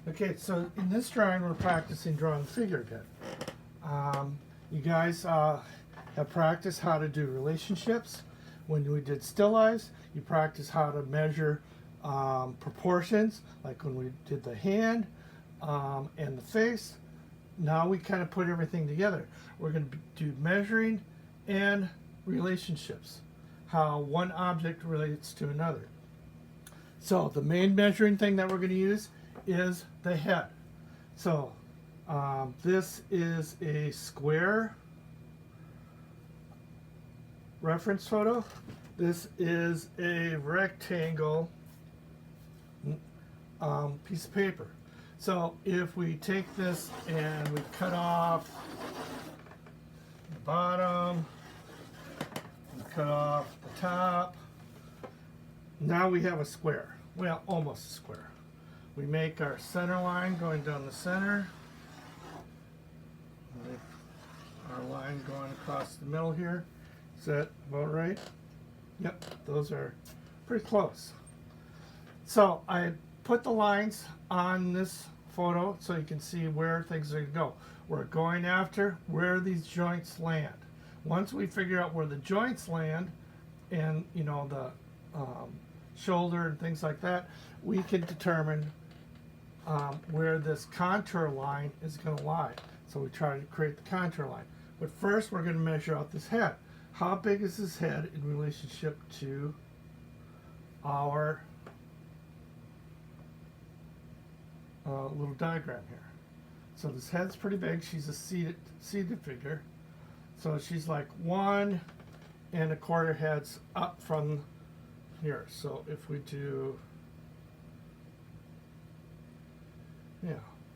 Okay, so in this drawing, we're practicing drawing figurehead. You guys have practiced how to do relationships. When we did still lifes, you practiced how to measure proportions, like when we did the hand and the face. Now we kind of put everything together. We're going to do measuring and relationships, how one object relates to another. So the main measuring thing that we're going to use is the head. So this is a square reference photo. This is a rectangle piece of paper. So if we take this and we cut off the bottom, we cut off the top, now we have a square. Well, almost a square. We make our center line going down the center. Make our line going across the middle here. Is that about right? Yep, those are pretty close. So I put the lines on this photo so you can see where things are going to go. We're going after where these joints land. Once we figure out where the joints land and the shoulder and things like that, we can determine where this contour line is going to lie. So we try to create the contour line. But first we're going to measure out this head. How big is this head in relationship to our little diagram here? So this head's pretty big. She's a seated figure. So she's like 1¼ heads up from here. So if we do,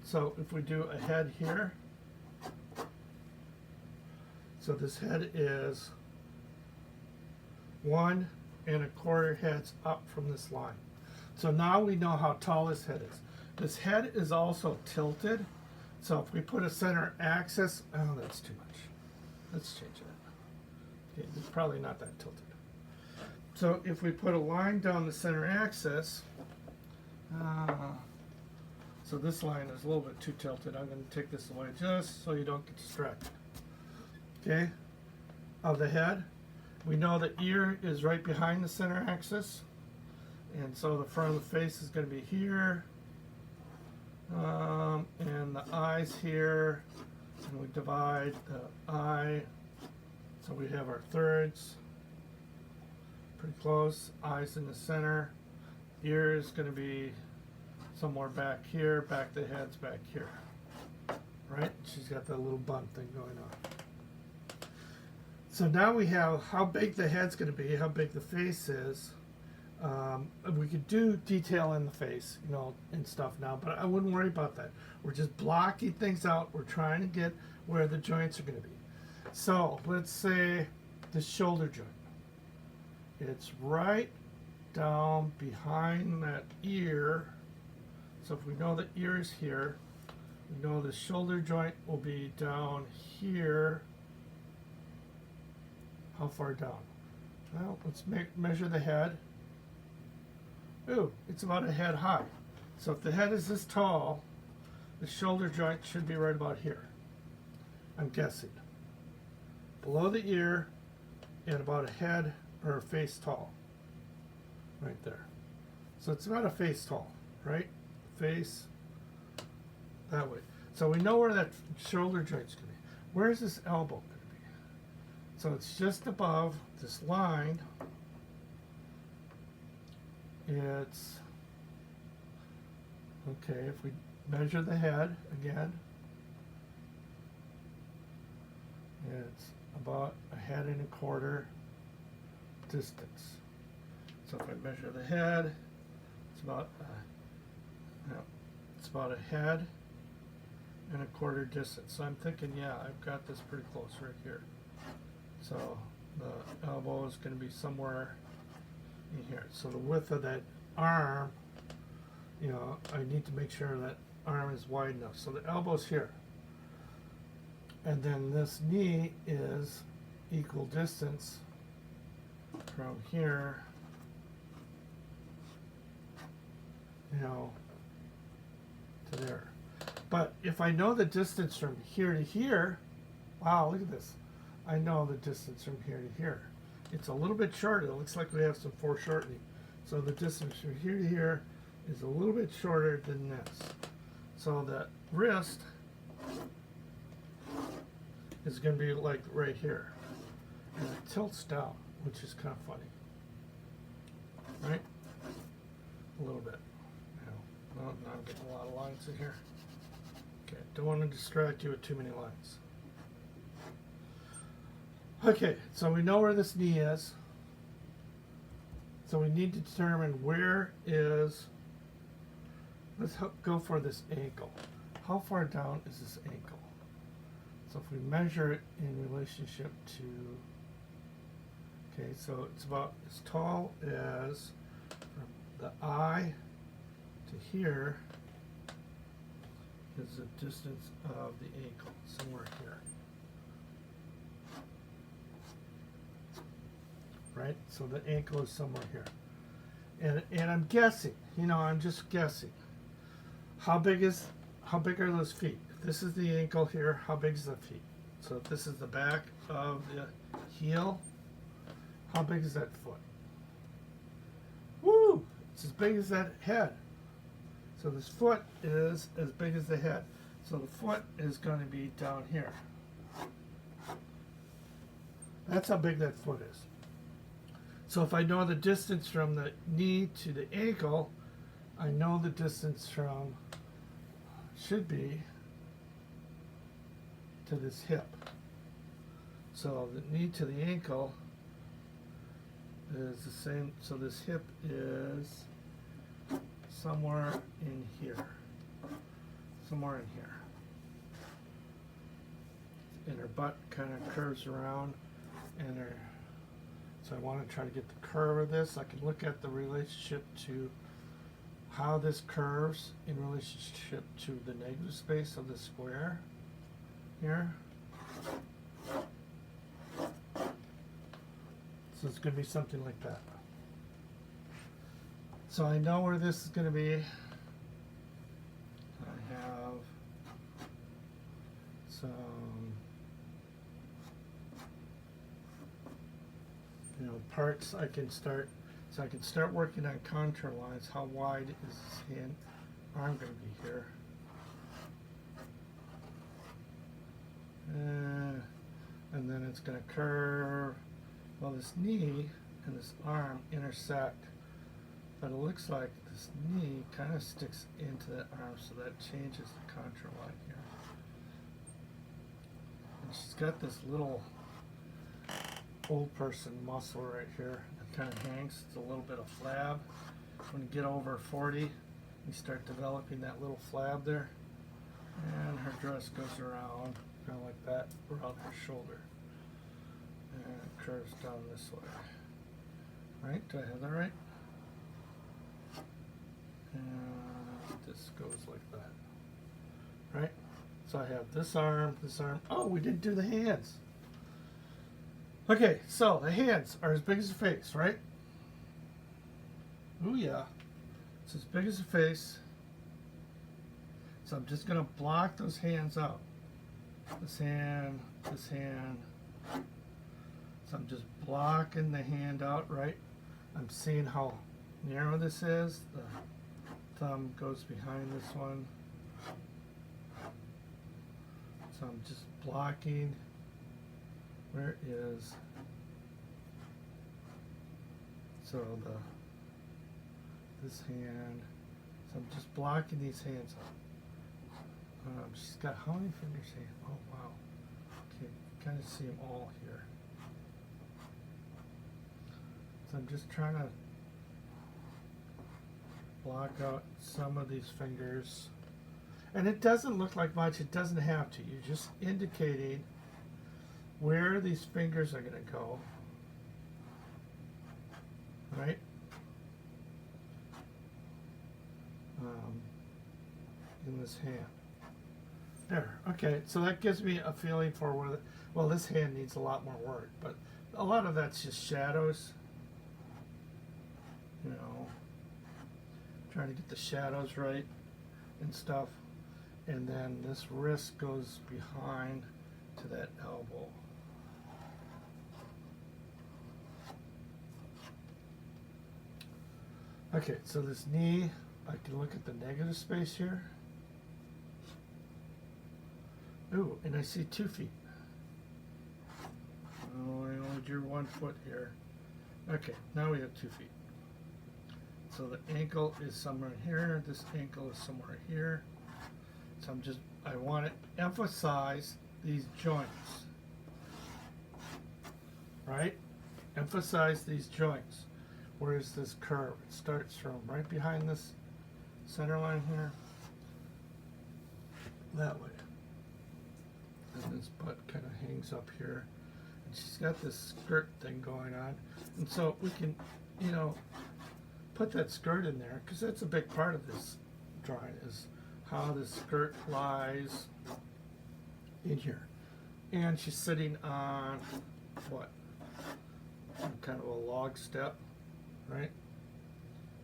so if we do a head here, so this head is 1¼ heads up from this line. So now we know how tall this head is. This head is also tilted. So if we put a center axis, oh, that's too much. Let's change that. Okay, it's probably not that tilted. So if we put a line down the center axis, so this line is a little bit too tilted. I'm going to take this away just so you don't get distracted. Okay, of the head. We know the ear is right behind the center axis. And so the front of the face is going to be here. And the eyes here. And we divide the eye. So we have our thirds. Pretty close. Eyes in the center. Ear is going to be somewhere back here. Back of the head's back here. Right? She's got that little bun thing going on. So now we have how big the head's going to be, how big the face is. We could do detail in the face, and stuff now, but I wouldn't worry about that. We're just blocking things out. We're trying to get where the joints are going to be. So let's say the shoulder joint. It's right down behind that ear. So if we know the ear is here, we know the shoulder joint will be down here. How far down? Well, let's measure the head. Ooh, it's about a head high. So if the head is this tall, the shoulder joint should be right about here. I'm guessing. Below the ear and about a head or a face tall. Right there. So it's about a face tall, right? Face that way. So we know where that shoulder joint's going to be. Where's this elbow? So it's just above this line. It's, okay, if we measure the head again, it's about a head and a quarter distance. So if I measure the head, it's about a head and a quarter distance. So I'm thinking, yeah, I've got this pretty close right here. So the elbow is going to be somewhere in here. So the width of that arm, I need to make sure that arm is wide enough. So the elbow's here. And then this knee is equal distance from here, to But if I know the distance from here to here, wow, look at this. I know the distance from here to here. It's a little bit shorter. It looks like we have some foreshortening. So the distance from here to here is a little bit shorter than this. So the wrist is going to be like right here. And it tilts down, which is kind of funny. Right? A little bit. No, I'm getting a lot of lines in here. Okay, don't want to distract you with too many lines. Okay, so we know where this knee is. So we need to determine where is, let's go for this ankle. How far down is this ankle? So if we measure it in relationship to, okay, so it's about as tall as from the eye to here is the distance of the ankle, somewhere here. Right? So the ankle is somewhere here. And I'm guessing, I'm just guessing. How big are those feet? If this is the ankle here, how big is the feet? So if this is the back of the heel, how big is that foot? Woo! It's as big as that head. So this foot is as big as the head. So the foot is going to be down here. That's how big that foot is. So if I know the distance from the knee to the ankle, I know the distance from, should be, to this hip. So the knee to the ankle is the same, so this hip is somewhere in here. Somewhere in here. And her butt kind of curves around, and her, so I want to try to get the curve of this. I can look at the relationship to how this curves in relationship to the negative space of the square here. So it's going to be something like that. So I know where this is going to be. I have some, parts I can start. So I can start working on contour lines. How wide is this arm going to be here? And then it's going to curve. Well, this knee and this arm intersect, but it looks like this knee kind of sticks into that arm, so that changes the contour line here. And she's got this little old person muscle right here that kind of hangs. It's a little bit of flab. When you get over 40, you start developing that little flab there, and her dress goes around kind of like that around her shoulder, and it curves down this way. Right? Do I have that right? And this goes like that. Right? So I have this arm, this arm. Oh, we didn't do the hands. Okay, so the hands are as big as the face, right? Ooh, yeah. It's as big as the face. So I'm just going to block those hands out. This hand, this hand. So I'm just blocking the hand out, right? I'm seeing how narrow this is. The thumb goes behind this one. So I'm just blocking. Where is, so this hand, so I'm just blocking these hands up. She's got how many fingers here? Oh wow. Okay, kind of see them all here. So I'm just trying to block out some of these fingers. And it doesn't look like much, it doesn't have to. You're just indicating where these fingers are going to go, right? In this hand. There, okay, so that gives me a feeling for where, well, this hand needs a lot more work, but a lot of that's just shadows, trying to get the shadows right and stuff. and then this wrist goes behind to that elbow. Okay, so this knee, I can look at the negative space here. Ooh, and I see 2 feet. Oh, I only drew 1 foot here. Okay, now we have 2 feet. So the ankle is somewhere here, this ankle is somewhere here. So I want to emphasize these joints, right? Emphasize these joints. Where is this curve? It starts from right behind this center line here, that way. And this butt kind of hangs up here. And she's got this skirt thing going on. And so we can, you know, put that skirt in there, because that's a big part of this drawing, is how the skirt lies in here. And she's sitting on, what? Some kind of a log step, right?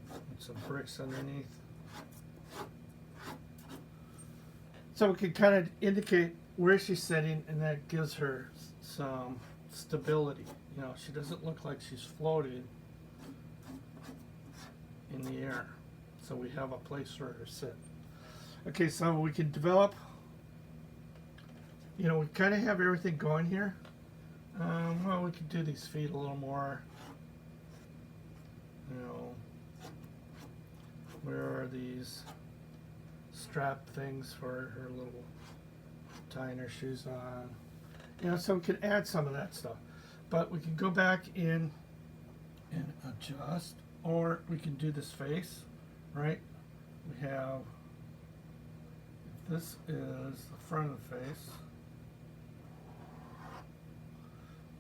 With some bricks underneath. So we can kind of indicate where she's sitting, and that gives her some stability. You know, she doesn't look like she's floating in the air. So we have a place for her to sit. Okay, so we can develop, you know, we kind of have everything going here. Well, we could do these feet a little more. You know, where are these strap things for her little tying her shoes on? You know, so we can add some of that stuff. But we can go back in and adjust, or we can do this face, right? We have, if this is the front of the face,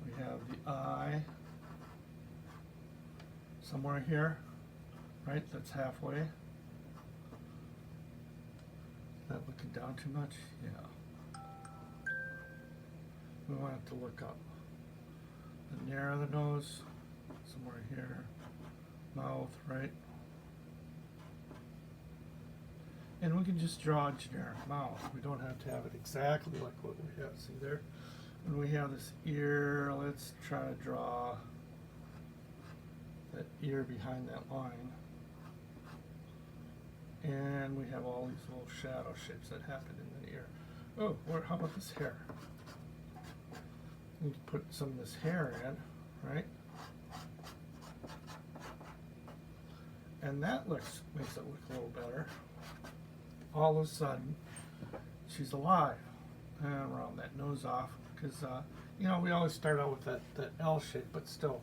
we have the eye somewhere here, right? That's halfway. Is that looking down too much? Yeah. We want it to look up. And narrow the nose, somewhere here. Mouth, right? And we can just draw a generic mouth. We don't have to have it exactly like what we have. See there? When we have this ear, let's try to draw that ear behind that line. And we have all these little shadow shapes that happen in the ear. Oh, how about this hair? We can put some of this hair in, right? And that makes it look a little better. All of a sudden, she's alive. And round that nose off, because you know, we always start out with that L shape, but still,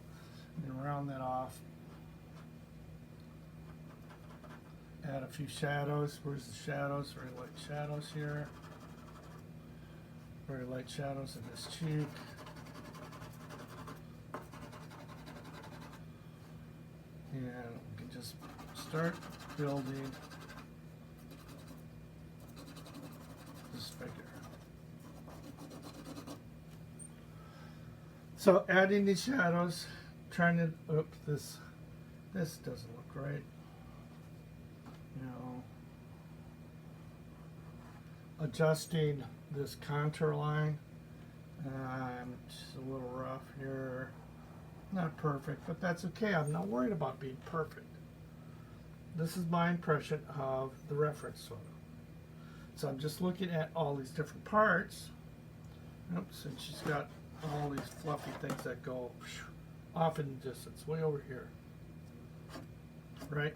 and round that off. Add a few shadows. Where's the shadows? Very light shadows here. Very light shadows in this cheek. And we can just start building this figure. So adding these shadows, trying to, this doesn't look right. You know, adjusting this contour line. Just a little rough here. Not perfect, but that's okay. I'm not worried about being perfect. This is my impression of the reference photo. So I'm just looking at all these different parts. Oops, and she's got all these fluffy things that go off in the distance, way over here. Right?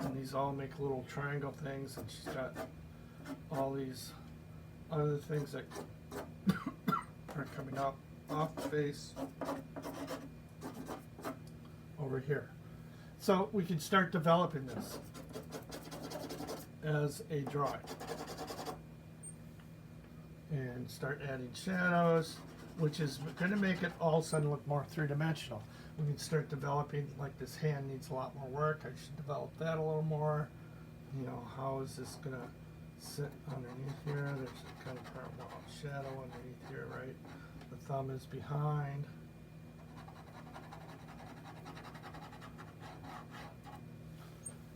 And these all make little triangle things, and she's got all these other things that are coming up off the face over here. So we can start developing this as a drawing and start adding shadows, which is going to make it all of a sudden look more three-dimensional. We can start developing, like this hand needs a lot more work. I should develop that a little more. You know, how is this going to sit underneath here? There's a kind of shadow underneath here, right? The thumb is behind.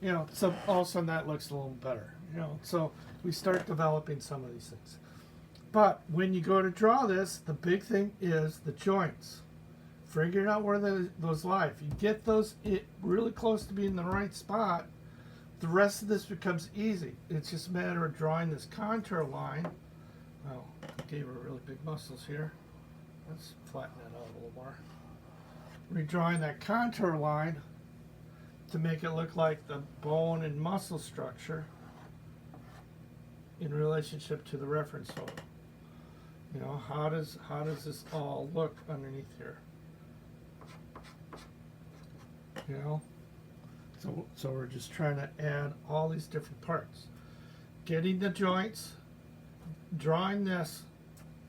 You know, so all of a sudden that looks a little better. You know, so we start developing some of these things. But when you go to draw this, the big thing is the joints. Figuring out where those lie. If you get those really close to being in the right spot, the rest of this becomes easy. It's just a matter of drawing this contour line. Well, I gave her really big muscles here. Let's flatten that out a little more. Redrawing that contour line to make it look like the bone and muscle structure in relationship to the reference photo. You know, how does this all look underneath here? You know, so we're just trying to add all these different parts. Getting the joints, drawing this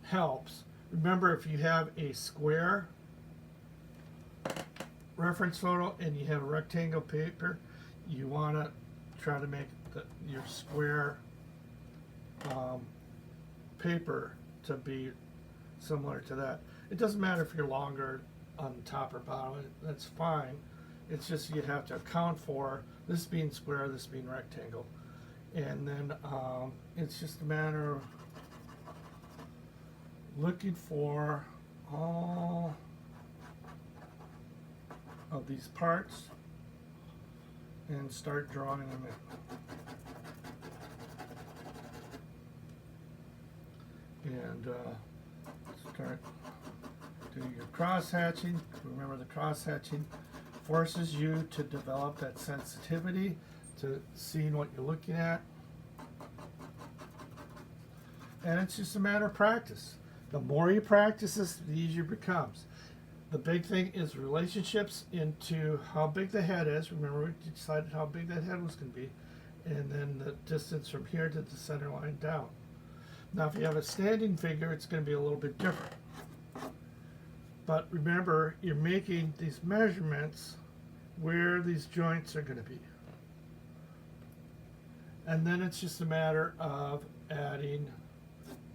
helps. Remember, if you have a square reference photo and you have a rectangle paper, you want to try to make your square paper to be similar to that. It doesn't matter if you're longer on the top or bottom, that's fine. It's just you have to account for this being square, this being rectangle. And then it's just a matter of looking for all of these parts and start drawing them in. And start doing your cross hatching. Remember, the cross hatching forces you to develop that sensitivity to seeing what you're looking at. And it's just a matter of practice. The more you practice this, the easier it becomes. The big thing is relationships into how big the head is. Remember, we decided how big that head was going to be. And then the distance from here to the center line down. Now, if you have a standing figure, it's going to be a little bit different. But remember, you're making these measurements where these joints are going to be. And then it's just a matter of adding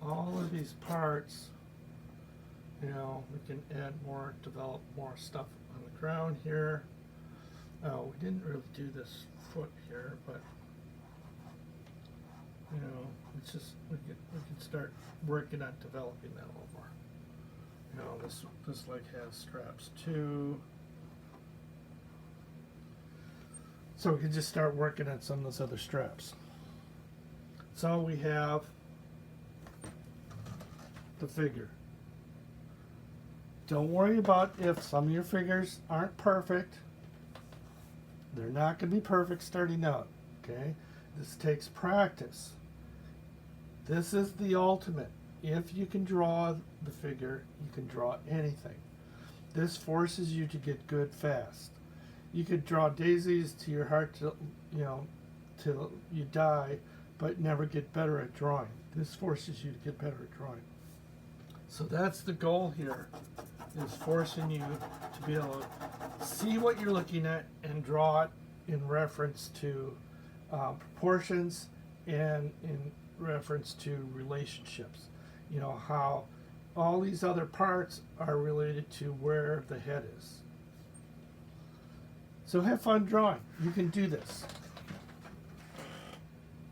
all of these parts. You know, we can add more, develop more stuff on the ground here. Oh, we didn't really do this foot here, but you know, it's just we can start working on developing that a little more. You know, this leg has straps too. So we can just start working on some of those other straps. So we have the figure. Don't worry about if some of your figures aren't perfect. They're not going to be perfect starting out, okay? This takes practice. This is the ultimate. If you can draw the figure, you can draw anything. This forces you to get good fast. You could draw daisies to your heart, till you die, but never get better at drawing. This forces you to get better at drawing. So that's the goal here, is forcing you to be able to see what you're looking at and draw it in reference to proportions and in reference to relationships. You know, how all these other parts are related to where the head is. So have fun drawing. You can do this.